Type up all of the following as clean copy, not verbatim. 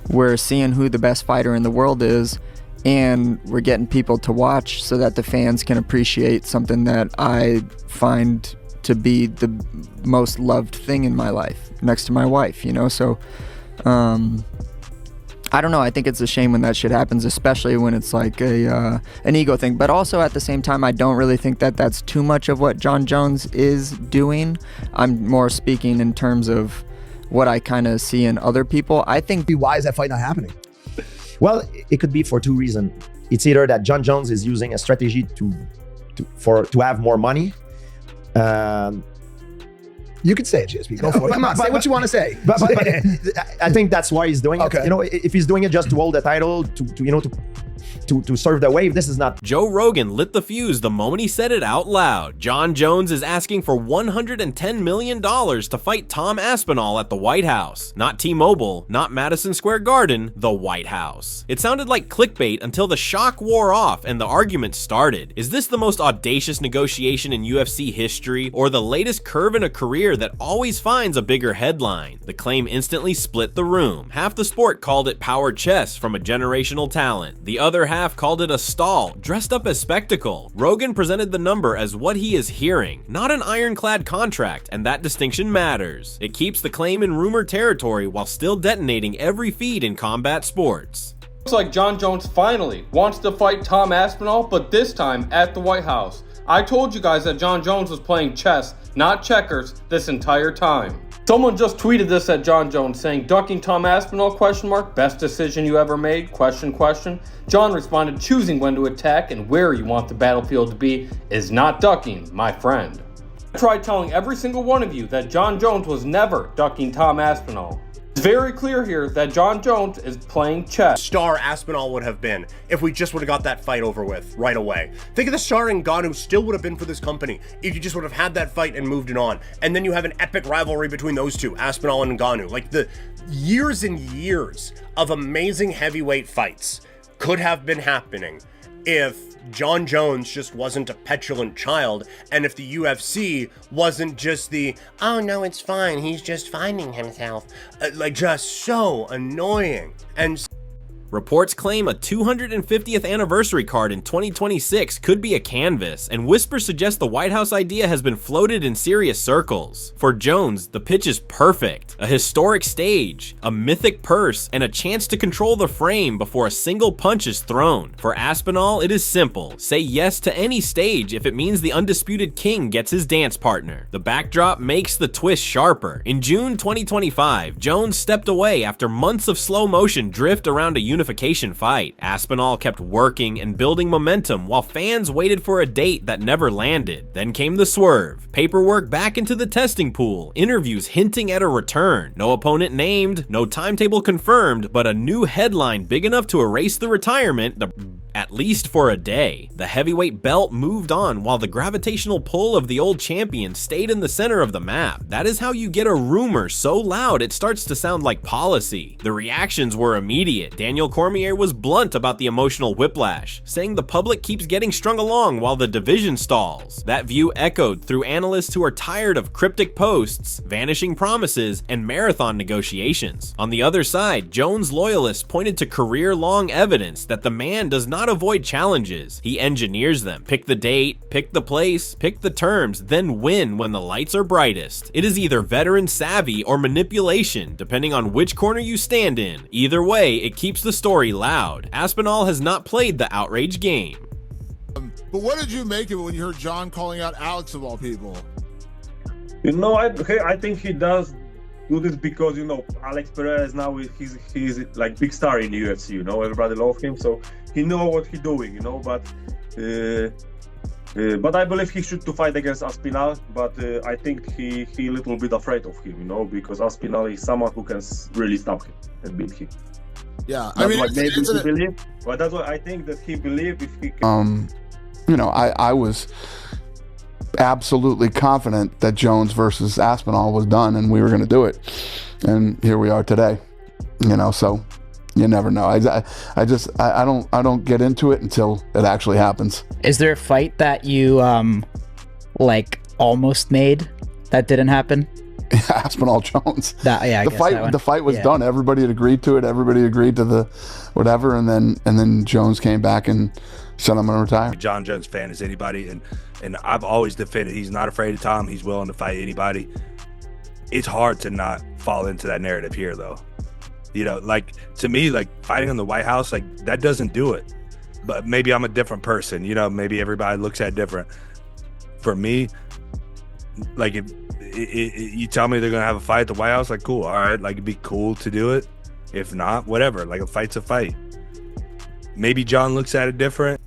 we're seeing who the best fighter in the world is, and we're getting people to watch so that the fans can appreciate something that I find to be the most loved thing in my life, next to my wife, you know? So, I don't know. I think it's a shame when that shit happens, especially when it's like an ego thing. But also at the same time, I don't really think that that's too much of what Jon Jones is doing. I'm more speaking in terms of what I kind of see in other people. I think. Why is that fight not happening? Well, it could be for two reasons. It's either that Jon Jones is using a strategy to have more money. You could say it, GSP. Go for it. Come on, say what you want to say. But I think that's why he's doing Okay. it. You know, if he's doing it just to hold the title, to serve the wave, this is not. Joe Rogan lit the fuse the moment he said it out loud. Jon Jones is asking for $110 million to fight Tom Aspinall at the White House. Not T-Mobile, not Madison Square Garden, the White House. It sounded like clickbait until the shock wore off and the argument started. Is this the most audacious negotiation in UFC history, or the latest curve in a career that always finds a bigger headline? The claim instantly split the room. Half the sport called it power chess from a generational talent. The other half called it a stall, dressed up as spectacle. Rogan presented the number as what he is hearing, not an ironclad contract, and that distinction matters. It keeps the claim in rumor territory while still detonating every feed in combat sports. Looks like Jon Jones finally wants to fight Tom Aspinall, but this time at the White House. I told you guys that Jon Jones was playing chess, not checkers, this entire time. Someone just tweeted this at Jon Jones saying, "Ducking Tom Aspinall, ? Best decision you ever made, ? Jon responded, "Choosing when to attack and where you want the battlefield to be is not ducking, my friend." I tried telling every single one of you that Jon Jones was never ducking Tom Aspinall. It's very clear here that Jon Jones is playing chess. Star Aspinall would have been if we just would have got that fight over with right away. Think of the star Ngannou still would have been for this company if you just would have had that fight and moved it on. And then you have an epic rivalry between those two, Aspinall and Ngannou. Like the years and years of amazing heavyweight fights could have been happening if Jon Jones just wasn't a petulant child, and if the UFC wasn't just the, oh no, it's fine, he's just finding himself, like just so annoying. And Reports claim a 250th anniversary card in 2026 could be a canvas, and whispers suggest the White House idea has been floated in serious circles. For Jones, the pitch is perfect. A historic stage, a mythic purse, and a chance to control the frame before a single punch is thrown. For Aspinall, it is simple. Say yes to any stage if it means the undisputed king gets his dance partner. The backdrop makes the twist sharper. In June 2025, Jones stepped away after months of slow motion drift around a unification fight. Aspinall kept working and building momentum while fans waited for a date that never landed. Then came the swerve. Paperwork back into the testing pool, interviews hinting at a return. No opponent named, no timetable confirmed, but a new headline big enough to erase the retirement, at least for a day. The heavyweight belt moved on while the gravitational pull of the old champion stayed in the center of the map. That is how you get a rumor so loud it starts to sound like policy. The reactions were immediate. Daniel Cormier was blunt about the emotional whiplash, saying the public keeps getting strung along while the division stalls. That view echoed through analysts who are tired of cryptic posts, vanishing promises, and marathon negotiations. On the other side, Jones loyalists pointed to career-long evidence that the man does not avoid challenges. He engineers them. Pick the date, pick the place, pick the terms, then win when the lights are brightest. It is either veteran savvy or manipulation, depending on which corner you stand in. Either way, it keeps the story loud. Aspinall has not played the outrage game. But what did you make of it when you heard Jon calling out Alex of all people? You know, I think he does do this because, you know, Alex Perez now he's like big star in the UFC, you know, everybody loves him, so he know what he's doing, you know, but I believe he should to fight against Aspinall, but I think he a little bit afraid of him, you know, because Aspinall is someone who can really stop him and beat him. Yeah, I mean, maybe he believe, but that's what I think, that he believe if he can. You know, I was absolutely confident that Jones versus Aspinall was done and we were going to do it, and here we are today. You know, so you never know. I don't get into it until it actually happens. Is there a fight that you like almost made that didn't happen? Aspinall Jones. I guess that one. The fight was done. Everybody had agreed to it. Everybody agreed to the whatever, and then Jones came back and said, "I'm going to retire." John Jones fan is anybody, and I've always defended he's not afraid of Tom. He's willing to fight anybody. It's hard to not fall into that narrative here, though. Like, to me, like, fighting in the White House, like, that doesn't do it. But maybe I'm a different person. Maybe everybody looks at it different. For me, like, if you tell me they're going to have a fight at the White House, like, cool. All right. Like, it'd be cool to do it. If not, whatever. Like, a fight's a fight. Maybe John looks at it different.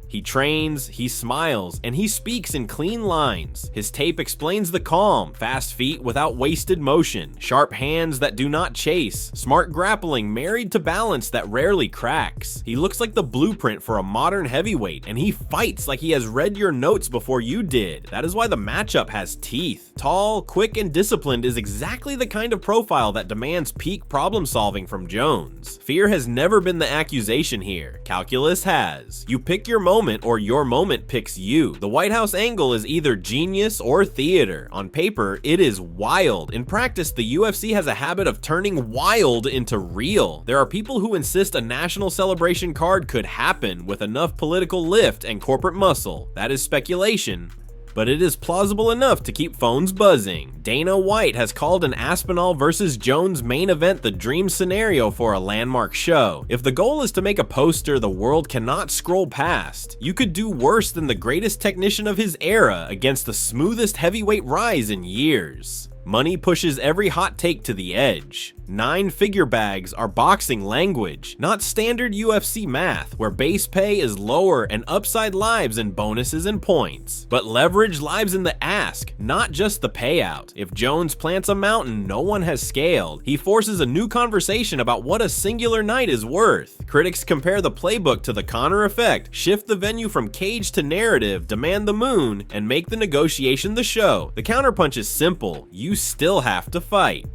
He trains, he smiles, and he speaks in clean lines. His tape explains the calm, fast feet without wasted motion, sharp hands that do not chase, smart grappling married to balance that rarely cracks. He looks like the blueprint for a modern heavyweight, and he fights like he has read your notes before you did. That is why the matchup has teeth. Tall, quick, and disciplined is exactly the kind of profile that demands peak problem solving from Jones. Fear has never been the accusation here. Calculus has. You pick your moment, or your moment picks you. The White House angle is either genius or theater. On paper, it is wild. In practice, the UFC has a habit of turning wild into real. There are people who insist a national celebration card could happen with enough political lift and corporate muscle. That is speculation, but it is plausible enough to keep phones buzzing. Dana White has called an Aspinall versus Jones main event the dream scenario for a landmark show. If the goal is to make a poster the world cannot scroll past, you could do worse than the greatest technician of his era against the smoothest heavyweight rise in years. Money pushes every hot take to the edge. 9-figure bags are boxing language, not standard UFC math, where base pay is lower and upside lives in bonuses and points. But leverage lives in the ask, not just the payout. If Jones plants a mountain no one has scaled, he forces a new conversation about what a singular night is worth. Critics compare the playbook to the Conor effect, shift the venue from cage to narrative, demand the moon, and make the negotiation the show. The counterpunch is simple: you still have to fight.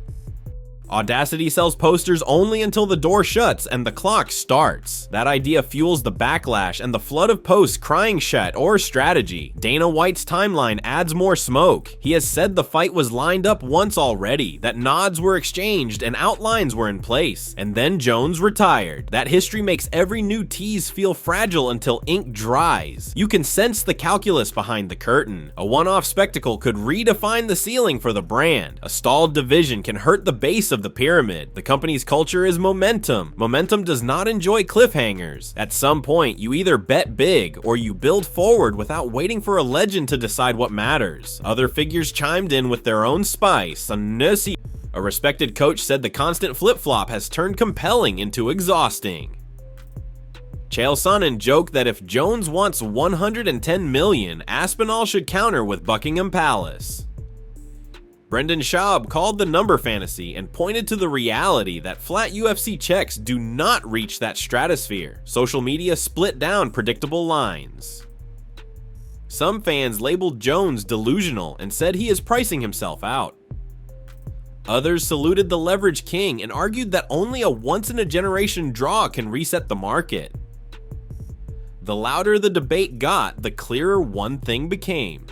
Audacity sells posters only until the door shuts and the clock starts. That idea fuels the backlash and the flood of posts crying shit or strategy. Dana White's timeline adds more smoke. He has said the fight was lined up once already, that nods were exchanged and outlines were in place, and then Jones retired. That history makes every new tease feel fragile until ink dries. You can sense the calculus behind the curtain. A one-off spectacle could redefine the ceiling for the brand. A stalled division can hurt the base of the pyramid. The company's culture is momentum. Momentum does not enjoy cliffhangers. At some point, you either bet big or you build forward without waiting for a legend to decide what matters. Other figures chimed in with their own spice. A respected coach said the constant flip-flop has turned compelling into exhausting. Chael Sonnen joked that if Jones wants $110 million, Aspinall should counter with Buckingham Palace. Brendan Schaub called the number fantasy and pointed to the reality that flat UFC checks do not reach that stratosphere. Social media split down predictable lines. Some fans labeled Jones delusional and said he is pricing himself out. Others saluted the leverage king and argued that only a once-in-a-generation draw can reset the market. The louder the debate got, the clearer one thing became.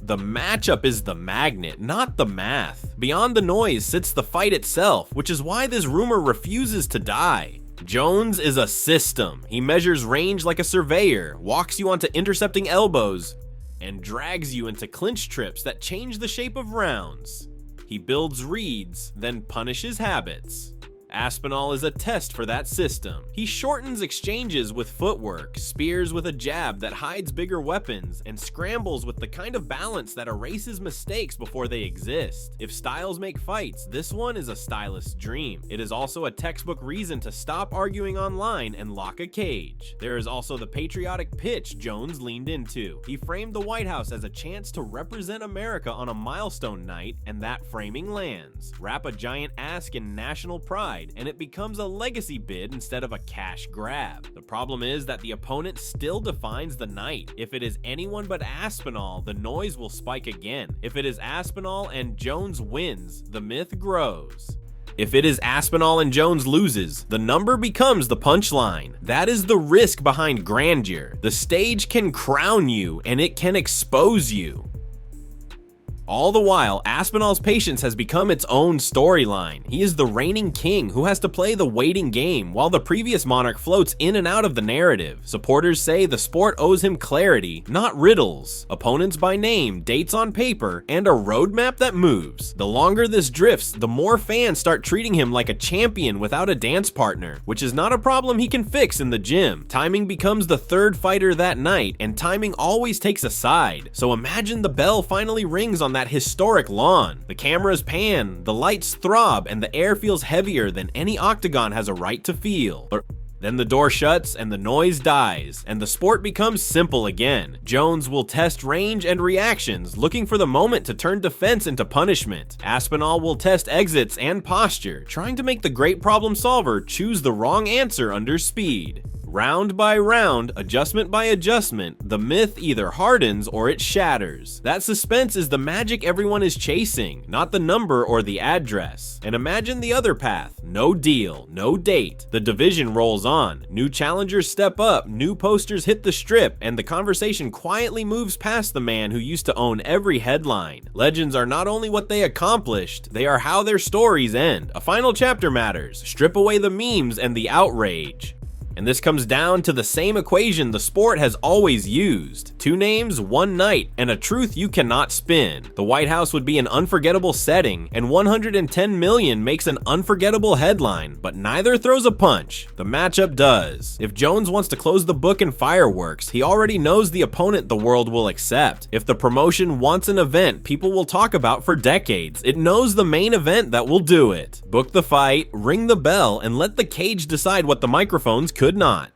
The matchup is the magnet, not the math. Beyond the noise sits the fight itself, which is why this rumor refuses to die. Jones is a system. He measures range like a surveyor, walks you onto intercepting elbows, and drags you into clinch trips that change the shape of rounds. He builds reads, then punishes habits. Aspinall is a test for that system. He shortens exchanges with footwork, spears with a jab that hides bigger weapons, and scrambles with the kind of balance that erases mistakes before they exist. If styles make fights, this one is a stylist's dream. It is also a textbook reason to stop arguing online and lock a cage. There is also the patriotic pitch Jones leaned into. He framed the White House as a chance to represent America on a milestone night, and that framing lands. Wrap a giant ask in national pride, and it becomes a legacy bid instead of a cash grab. The problem is that the opponent still defines the night. If it is anyone but Aspinall, the noise will spike again. If it is Aspinall and Jones wins, the myth grows. If it is Aspinall and Jones loses, the number becomes the punchline. That is the risk behind grandeur. The stage can crown you, and it can expose you. All the while, Aspinall's patience has become its own storyline. He is the reigning king who has to play the waiting game, while the previous monarch floats in and out of the narrative. Supporters say the sport owes him clarity, not riddles, opponents by name, dates on paper, and a roadmap that moves. The longer this drifts, the more fans start treating him like a champion without a dance partner, which is not a problem he can fix in the gym. Timing becomes the third fighter that night, and timing always takes a side. So imagine the bell finally rings on that historic lawn. The cameras pan, the lights throb, and the air feels heavier than any octagon has a right to feel. Then the door shuts and the noise dies, and the sport becomes simple again. Jones will test range and reactions, looking for the moment to turn defense into punishment. Aspinall will test exits and posture, trying to make the great problem solver choose the wrong answer under speed. Round by round, adjustment by adjustment, the myth either hardens or it shatters. That suspense is the magic everyone is chasing, not the number or the address. And imagine the other path. No deal, no date. The division rolls on. New challengers step up, new posters hit the strip, and the conversation quietly moves past the man who used to own every headline. Legends are not only what they accomplished, they are how their stories end. A final chapter matters. Strip away the memes and the outrage. And this comes down to the same equation the sport has always used. 2 names, 1 night, and a truth you cannot spin. The White House would be an unforgettable setting, and 110 million makes an unforgettable headline, but neither throws a punch. The matchup does. If Jones wants to close the book in fireworks, he already knows the opponent the world will accept. If the promotion wants an event people will talk about for decades, it knows the main event that will do it. Book the fight, ring the bell, and let the cage decide what the microphones could not.